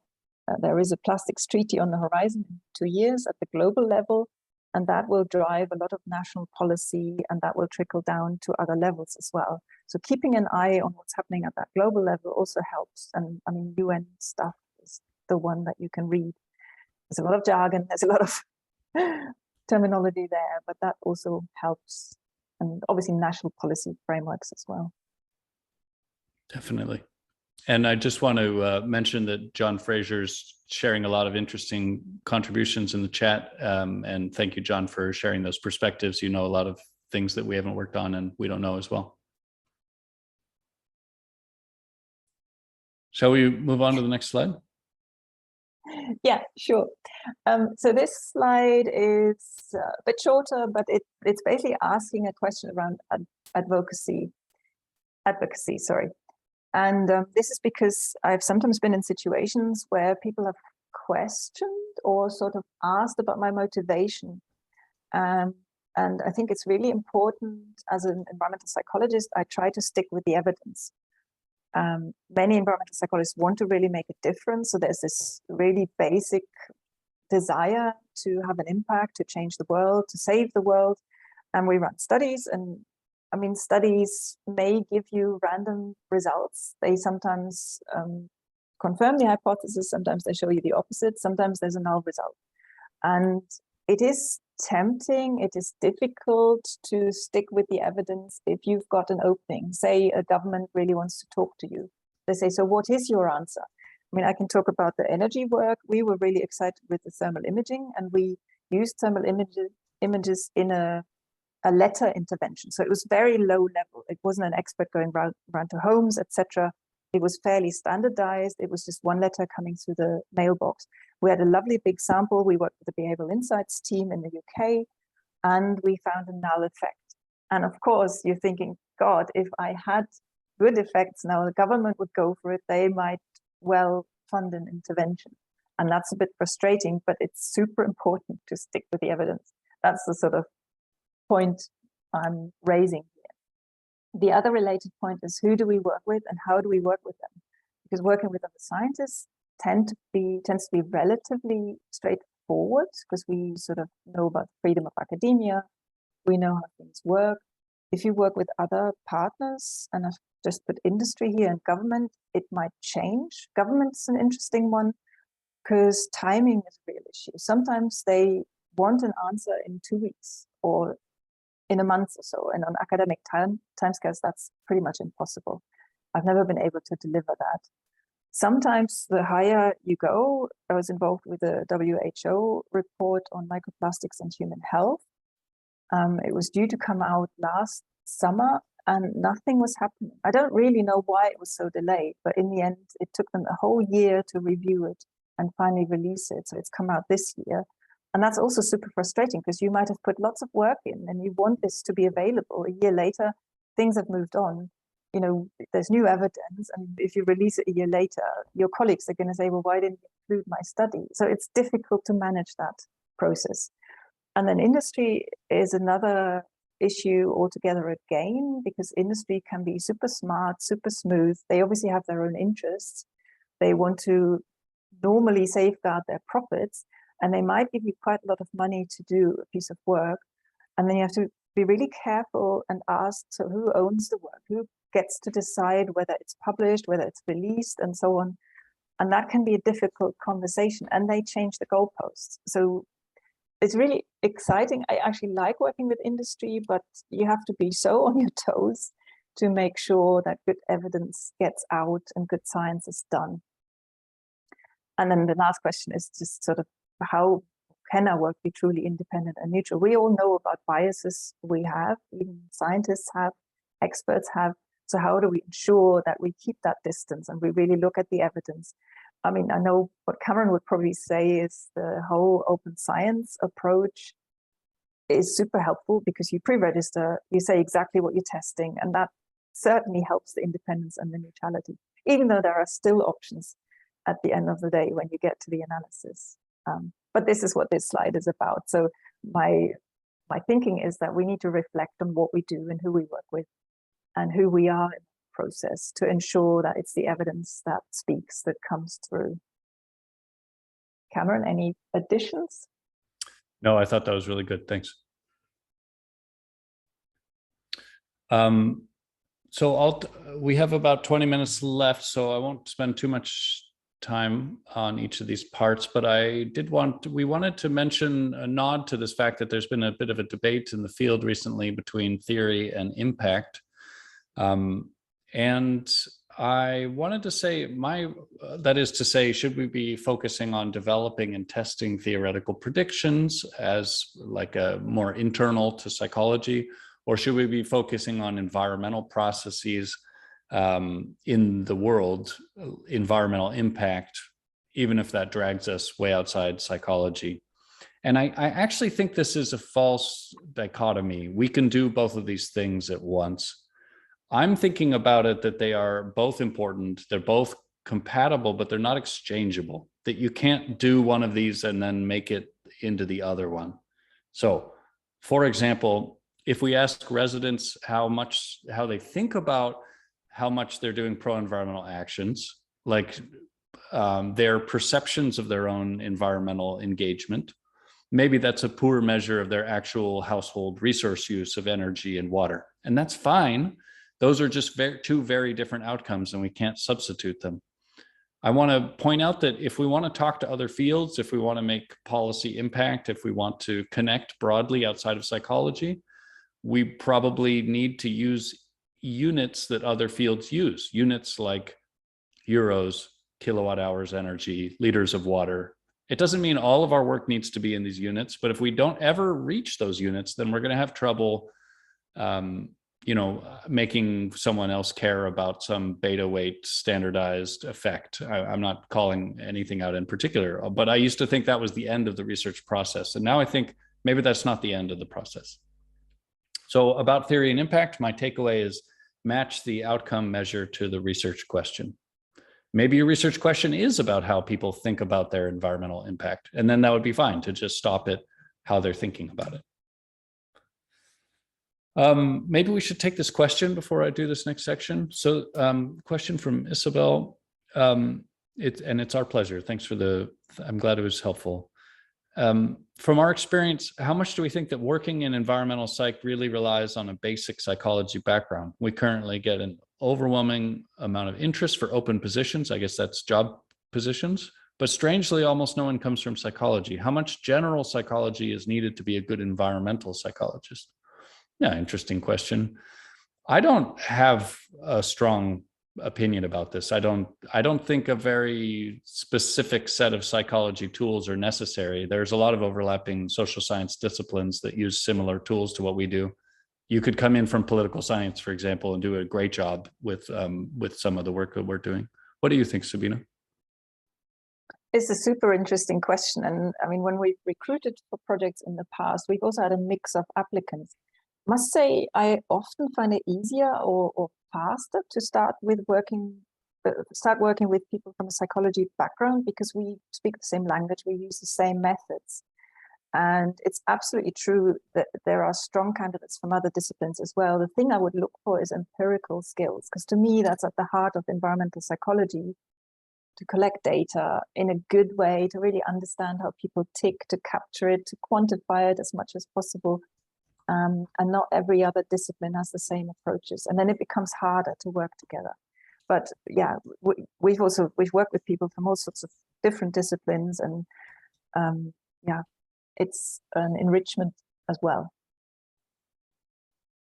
There is a plastics treaty on the horizon in 2 years at the global level, and that will drive a lot of national policy, and that will trickle down to other levels as well. So keeping an eye on what's happening at that global level also helps. And I mean, UN stuff is the one that you can read. There's a lot of jargon, there's a lot of terminology there, but that also helps. And obviously national policy frameworks as well. Definitely. And I just want to mention that John Fraser's sharing a lot of interesting contributions in the chat. And thank you, John, for sharing those perspectives. You know a lot of things that we haven't worked on and we don't know as well. Shall we move on to the next slide? Yeah, sure. So this slide is a bit shorter, but it's basically asking a question around advocacy, sorry. And this is because I've sometimes been in situations where people have questioned or sort of asked about my motivation. And I think it's really important as an environmental psychologist, I try to stick with the evidence. Many environmental psychologists want to really make a difference. So there's this really basic desire to have an impact, to change the world, to save the world. And we run studies, and I mean, studies may give you random results. They sometimes confirm the hypothesis, sometimes they show you the opposite, sometimes there's a null result. And it is tempting, it is difficult to stick with the evidence if you've got an opening. Say a government really wants to talk to you. They say, so what is your answer? I mean, I can talk about the energy work. We were really excited with the thermal imaging, and we used thermal images in a letter intervention. So it was very low level. It wasn't an expert going around to homes, etc. It was fairly standardized. It was just one letter coming through the mailbox. We had a lovely big sample. We worked with the behavioral insights team in the UK, and we found a null effect. And of course, you're thinking, God, if I had good effects now, the government would go for it. They might well fund an intervention. And that's a bit frustrating, but it's super important to stick with the evidence. That's the sort of point I'm raising here. The other related point is, who do we work with and how do we work with them? Because working with other scientists tends to be relatively straightforward, because we sort of know about freedom of academia, we know how things work. If you work with other partners, and I've just put industry here and government, it might change. Government's an interesting one. because timing is a real issue. Sometimes they want an answer in 2 weeks or in a month or so. And on academic timescales, that's pretty much impossible. I've never been able to deliver that. Sometimes the higher you go, I was involved with a WHO report on microplastics and human health. It was due to come out last summer and nothing was happening. I don't really know why it was so delayed, but in the end, it took them a whole year to review it and finally release it. So it's come out this year. And that's also super frustrating because you might have put lots of work in and you want this to be available. A year later, things have moved on. You know, there's new evidence. And if you release it a year later, your colleagues are going to say, well, why didn't you include my study? So it's difficult to manage that process. And then industry is another issue altogether again, because industry can be super smart, super smooth. They obviously have their own interests. They want to normally safeguard their profits, and they might give you quite a lot of money to do a piece of work. And then you have to be really careful and ask, so who owns the work? Who gets to decide whether it's published, whether it's released, and so on? And that can be a difficult conversation, and they change the goalposts. So it's really exciting. I actually like working with industry, but you have to be so on your toes to make sure that good evidence gets out and good science is done. And then the last question is just sort of, how can our work be truly independent and neutral? We all know about biases we have, even scientists have, experts have. So how do we ensure that we keep that distance and we really look at the evidence? I mean, I know what Cameron would probably say is the whole open science approach is super helpful because you pre-register, you say exactly what you're testing, and that certainly helps the independence and the neutrality, even though there are still options at the end of the day when you get to the analysis. But this is what this slide is about. So my thinking is that we need to reflect on what we do and who we work with and who we are in the process to ensure that it's the evidence that speaks, that comes through. Cameron, any additions? No, I thought that was really good. Thanks. So we have about 20 minutes left, so I won't spend too much time on each of these parts, but we wanted to mention a nod to this fact that there's been a bit of a debate in the field recently between theory and impact. And I wanted to say that is to say, should we be focusing on developing and testing theoretical predictions as like a more internal to psychology, or should we be focusing on environmental processes in the world, environmental impact, even if that drags us way outside psychology? And I actually think this is a false dichotomy. We can do both of these things at once. I'm thinking about it that they are both important, they're both compatible, but they're not exchangeable, that you can't do one of these and then make it into the other one. So, for example, if we ask residents how they think about how much they're doing pro-environmental actions, like their perceptions of their own environmental engagement, maybe that's a poor measure of their actual household resource use of energy and water. And that's fine. Those are just two very different outcomes, and we can't substitute them. I want to point out that if we want to talk to other fields, if we want to make policy impact, if we want to connect broadly outside of psychology, we probably need to use units that other fields use, units like euros, kilowatt hours energy, liters of water. It doesn't mean all of our work needs to be in these units, but if we don't ever reach those units, then we're going to have trouble making someone else care about some beta weight standardized effect. I'm not calling anything out in particular, but I used to think that was the end of the research process. And now I think maybe that's not the end of the process. So about theory and impact, my takeaway is match the outcome measure to the research question. Maybe your research question is about how people think about their environmental impact, and then that would be fine to just stop at how they're thinking about it. Maybe we should take this question before I do this next section. So question from Isabel, it's our pleasure. Thanks for I'm glad it was helpful. From our experience, how much do we think that working in environmental psych really relies on a basic psychology background? We currently get an overwhelming amount of interest for open positions. I guess that's job positions But strangely, almost no one comes from psychology. How much general psychology is needed to be a good environmental psychologist? Yeah, interesting question. I don't have a strong opinion about this. I don't think a very specific set of psychology tools are necessary. There's a lot of overlapping social science disciplines that use similar tools to what we do. You could come in from political science, for example, and do a great job with some of the work that we're doing. What do you think, Sabina? It's a super interesting question. And I mean, when we've recruited for projects in the past, we've also had a mix of applicants. I must say, I often find it easier or faster to start working with people from a psychology background, because we speak the same language, we use the same methods. And it's absolutely true that there are strong candidates from other disciplines as well. The thing I would look for is empirical skills, because to me, that's at the heart of environmental psychology, to collect data in a good way, to really understand how people tick, to capture it, to quantify it as much as possible. And not every other discipline has the same approaches. And then it becomes harder to work together. But yeah, we've worked with people from all sorts of different disciplines, and yeah, it's an enrichment as well.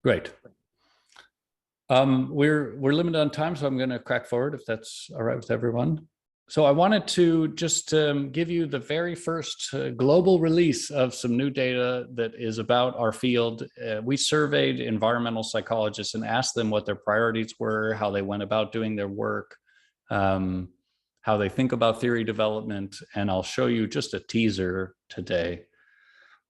Great. We're limited on time, so I'm going to crack forward if that's all right with everyone. So I wanted to just give you the very first global release of some new data that is about our field. We surveyed environmental psychologists and asked them what their priorities were, how they went about doing their work, how they think about theory development, and I'll show you just a teaser today.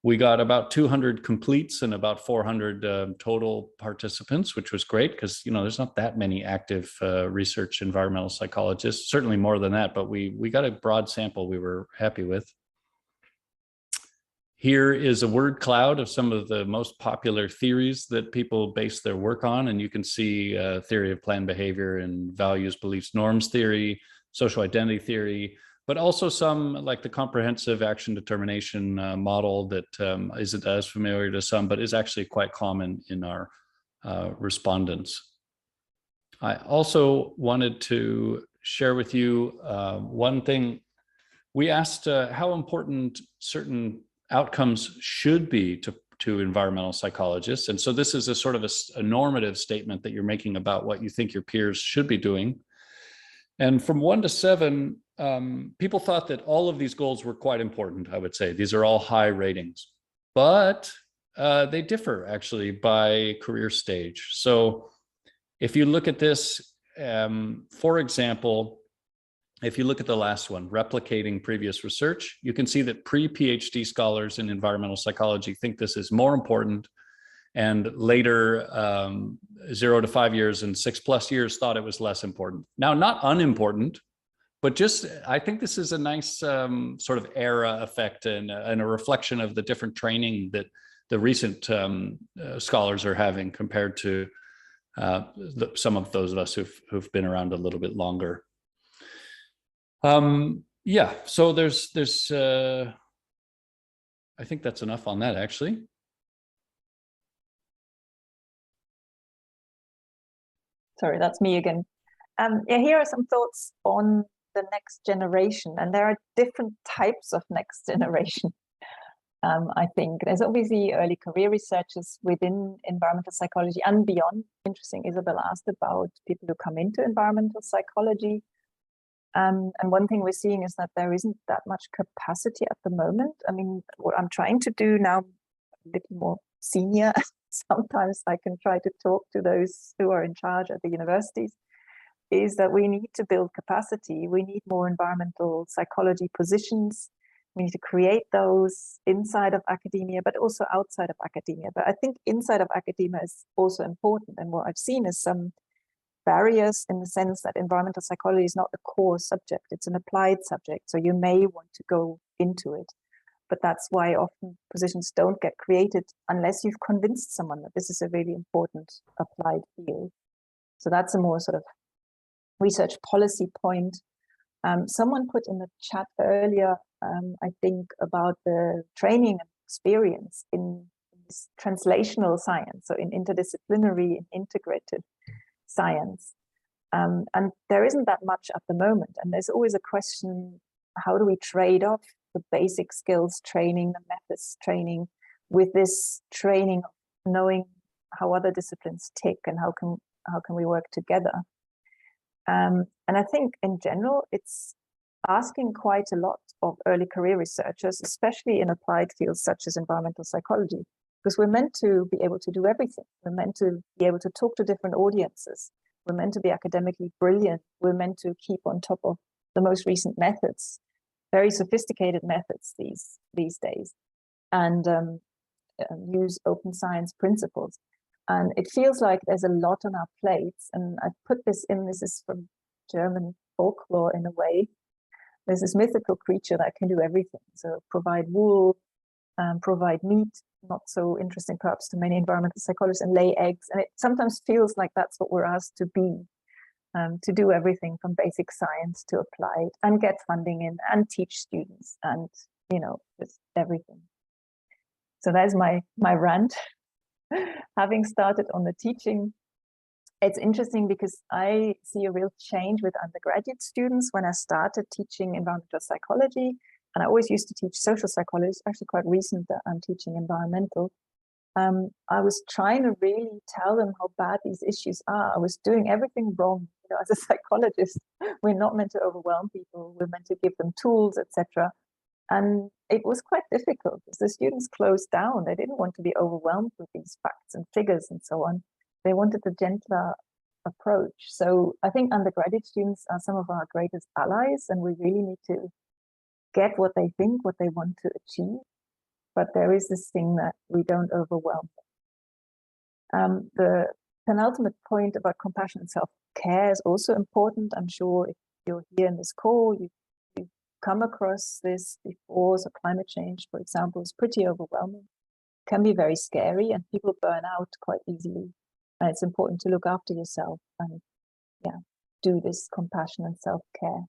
We got about 200 completes and about 400 total participants, which was great because, you know, there's not that many active research environmental psychologists, certainly more than that, but we got a broad sample we were happy with. Here is a word cloud of some of the most popular theories that people base their work on. And you can see theory of planned behavior and values, beliefs, norms theory, social identity theory, but also some like the comprehensive action determination model that isn't as familiar to some, but is actually quite common in our respondents. I also wanted to share with you one thing. We asked how important certain outcomes should be to environmental psychologists. And so this is a sort of a normative statement that you're making about what you think your peers should be doing. And from 1 to 7, people thought that all of these goals were quite important, I would say. These are all high ratings, but they differ actually by career stage. So if you look at this, for example, if you look at the last one, replicating previous research, you can see that pre-PhD scholars in environmental psychology think this is more important, and later 0 to 5 years and 6+ years thought it was less important. Now, not unimportant, but just, I think this is a nice sort of era effect and a reflection of the different training that the recent scholars are having compared to some of those of us who've been around a little bit longer. Yeah, so there's I think that's enough on that, actually. Sorry, that's me again. Yeah, here are some thoughts on the next generation, and there are different types of next generation. I think there's obviously early career researchers within environmental psychology and beyond. Interesting, Isabel asked about people who come into environmental psychology. And one thing we're seeing is that there isn't that much capacity at the moment. I mean, what I'm trying to do now, a little more senior, sometimes I can try to talk to those who are in charge at the universities, is that we need to build capacity. We need more environmental psychology positions. We need to create those inside of academia, but also outside of academia. But I think inside of academia is also important. And what I've seen is some barriers in the sense that environmental psychology is not the core subject, it's an applied subject. So you may want to go into it. But that's why often positions don't get created unless you've convinced someone that this is a really important applied field. So that's a more sort of research policy point. Someone put in the chat earlier, I think, about the training and experience in this translational science, so in interdisciplinary and integrated science. And there isn't that much at the moment. And there's always a question, how do we trade off the basic skills training, the methods training, with this training of knowing how other disciplines tick and how can we work together. And I think in general, it's asking quite a lot of early career researchers, especially in applied fields such as environmental psychology, because we're meant to be able to do everything. We're meant to be able to talk to different audiences. We're meant to be academically brilliant. We're meant to keep on top of the most recent methods, very sophisticated methods these days, and use open science principles. And it feels like there's a lot on our plates. And I put this is from German folklore in a way. There's this mythical creature that can do everything. So provide wool, provide meat, not so interesting perhaps to many environmental psychologists, and lay eggs. And it sometimes feels like that's what we're asked to be, to do everything from basic science to applied, and get funding in, and teach students, and just everything. So that's my rant. Having started on the teaching, it's interesting because I see a real change with undergraduate students. When I started teaching environmental psychology, and I always used to teach social psychology, it's actually quite recent that I'm teaching environmental, I was trying to really tell them how bad these issues are. I was doing everything wrong. As a psychologist, we're not meant to overwhelm people. We're meant to give them tools, etc. And it was quite difficult because the students closed down. They didn't want to be overwhelmed with these facts and figures and so on. They wanted a gentler approach. So I think undergraduate students are some of our greatest allies, and we really need to get what they think, what they want to achieve. But there is this thing that we don't overwhelm them. The penultimate point about compassion and self-care is also important. I'm sure if you're here in this call, you've come across this before. So climate change, for example, is pretty overwhelming, can be very scary, and people burn out quite easily. And it's important to look after yourself and do this compassion and self-care.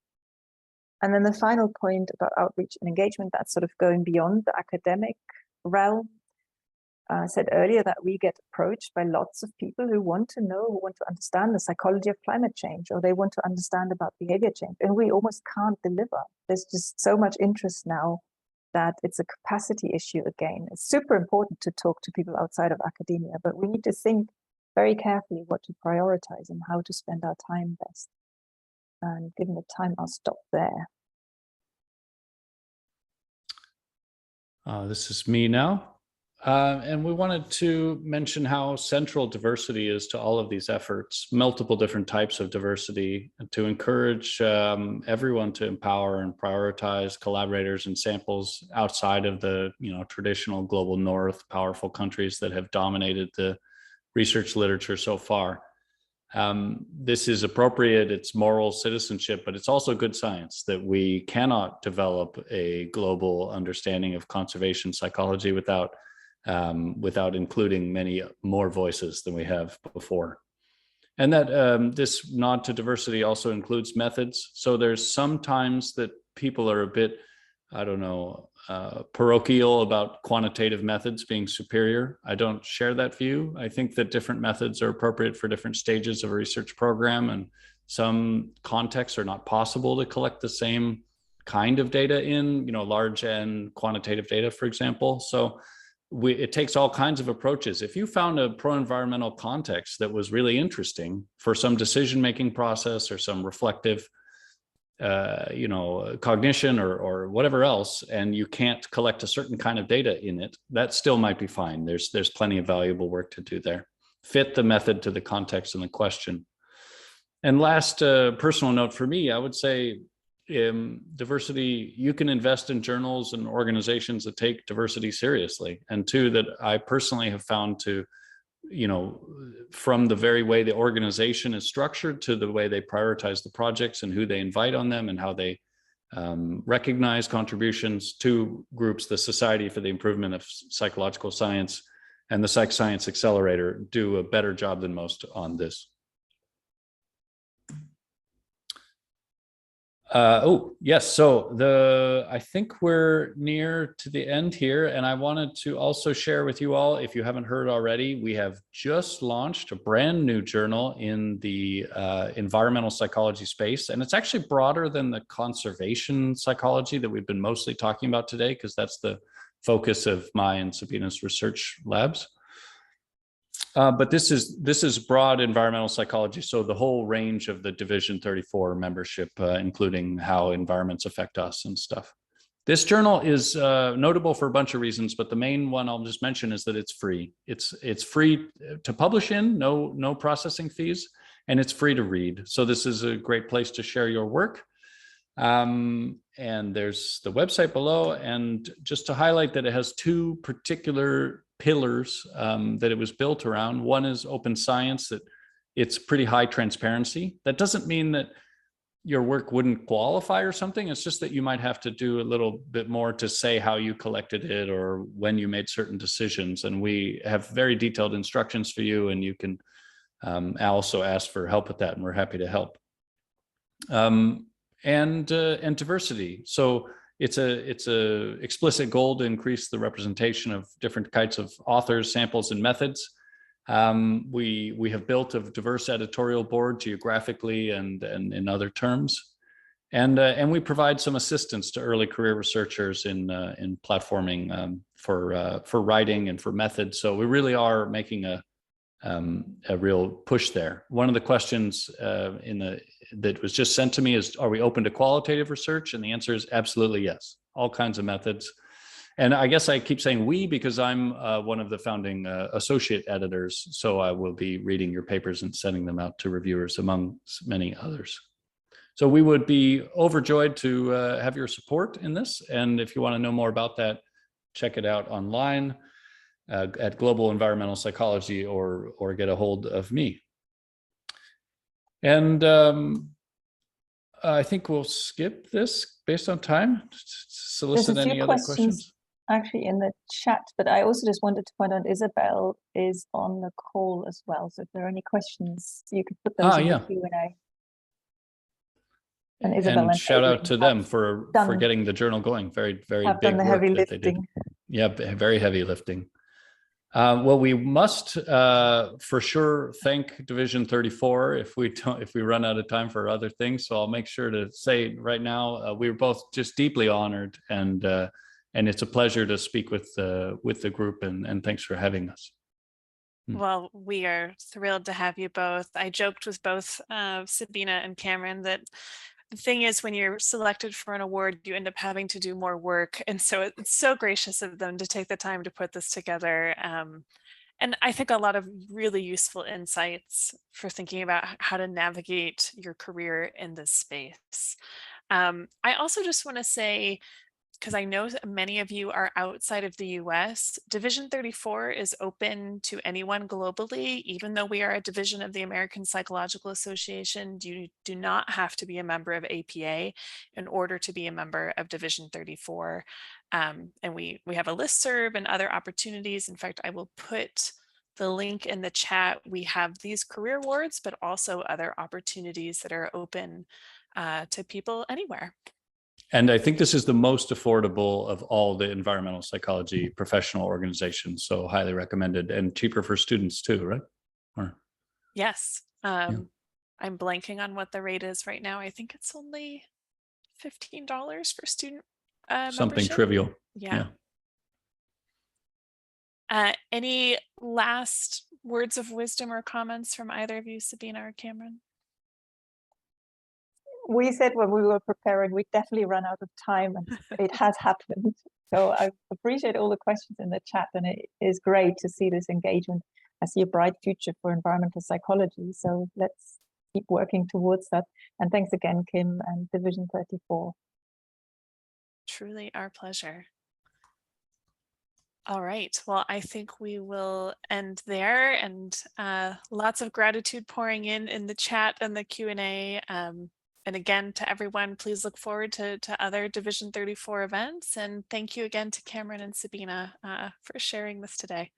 And then the final point about outreach and engagement, that's sort of going beyond the academic realm. I said earlier that we get approached by lots of people who want to know, who want to understand the psychology of climate change, or they want to understand about behavior change, and we almost can't deliver. There's just so much interest now that it's a capacity issue again. It's super important to talk to people outside of academia, but we need to think very carefully what to prioritize and how to spend our time best. And given the time, I'll stop there. This is me now. And we wanted to mention how central diversity is to all of these efforts, multiple different types of diversity, and to encourage everyone to empower and prioritize collaborators and samples outside of the traditional global north, powerful countries that have dominated the research literature so far. This is appropriate, it's moral citizenship, but it's also good science that we cannot develop a global understanding of conservation psychology without including many more voices than we have before. And that this nod to diversity also includes methods. So there's sometimes that people are a bit, parochial about quantitative methods being superior. I don't share that view. I think that different methods are appropriate for different stages of a research program, and some contexts are not possible to collect the same kind of data in, large N quantitative data, for example. So it takes all kinds of approaches. If you found a pro-environmental context that was really interesting for some decision-making process or some reflective cognition or whatever else, and you can't collect a certain kind of data in it, that still might be fine. There's plenty of valuable work to do there. Fit the method to the context and the question. And last personal note for me, I would say diversity, you can invest in journals and organizations that take diversity seriously. And two, that I personally have found to, from the very way the organization is structured to the way they prioritize the projects and who they invite on them and how they recognize contributions to groups, the Society for the Improvement of Psychological Science and the Psych Science Accelerator do a better job than most on this. Oh, yes. So I think we're near to the end here, and I wanted to also share with you all, if you haven't heard already, we have just launched a brand new journal in the environmental psychology space, and it's actually broader than the conservation psychology that we've been mostly talking about today, because that's the focus of my and Sabina's research labs. But this is broad environmental psychology, so the whole range of the Division 34 membership, including how environments affect us and stuff. This journal is notable for a bunch of reasons, but the main one I'll just mention is that it's free. It's free to publish in, no processing fees, and it's free to read. So this is a great place to share your work. And there's the website below, and just to highlight that it has two particular pillars that it was built around. One is open science, that it's pretty high transparency. That doesn't mean that your work wouldn't qualify or something. It's just that you might have to do a little bit more to say how you collected it or when you made certain decisions. And we have very detailed instructions for you, and you can also ask for help with that, and we're happy to help. And diversity. So it's a explicit goal to increase the representation of different kinds of authors, samples, and methods. We have built a diverse editorial board geographically and in other terms, and we provide some assistance to early career researchers in platforming for writing and for methods. So we really are making a real push there. One of the questions that was just sent to me is, are we open to qualitative research? And the answer is absolutely yes. All kinds of methods. And I guess I keep saying we because I'm one of the founding associate editors. So I will be reading your papers and sending them out to reviewers among many others. So we would be overjoyed to have your support in this. And if you want to know more about that, check it out online at Global Environmental Psychology, or get a hold of me. And I think we'll skip this based on time. Solicit any other questions? Actually in the chat, but I also just wanted to point out Isabel is on the call as well. So if there are any questions, you could put those in the Q&A. And Isabel, and shout out to them for getting the journal going. Very, very big work that they did. Yeah, very heavy lifting. Well, we must for sure thank Division 34 if we run out of time for other things. So I'll make sure to say right now we were both just deeply honored, and it's a pleasure to speak with the group, and thanks for having us. Well, we are thrilled to have you both. I joked with both Sabina and Cameron that the thing is, when you're selected for an award, you end up having to do more work. And so it's so gracious of them to take the time to put this together. And I think a lot of really useful insights for thinking about how to navigate your career in this space. I also just want to say, because I know many of you are outside of the US, Division 34 is open to anyone globally. Even though we are a division of the American Psychological Association, you do not have to be a member of APA in order to be a member of Division 34. And we have a listserv and other opportunities. In fact, I will put the link in the chat. We have these career awards, but also other opportunities that are open to people anywhere. And I think this is the most affordable of all the environmental psychology professional organizations. So highly recommended, and cheaper for students too, right? Yes. I'm blanking on what the rate is right now. I think it's only $15 for student something membership. Trivial. Yeah. Any last words of wisdom or comments from either of you, Sabina or Cameron? We said when we were preparing, we definitely run out of time, and it has happened. So I appreciate all the questions in the chat, and it is great to see this engagement. I see a bright future for environmental psychology. So let's keep working towards that. And thanks again, Kim and Division 34. Truly our pleasure. All right, well, I think we will end there, and lots of gratitude pouring in the chat and the Q&A. And again, to everyone, please look forward to other Division 34 events. And thank you again to Cameron and Sabina for sharing this today.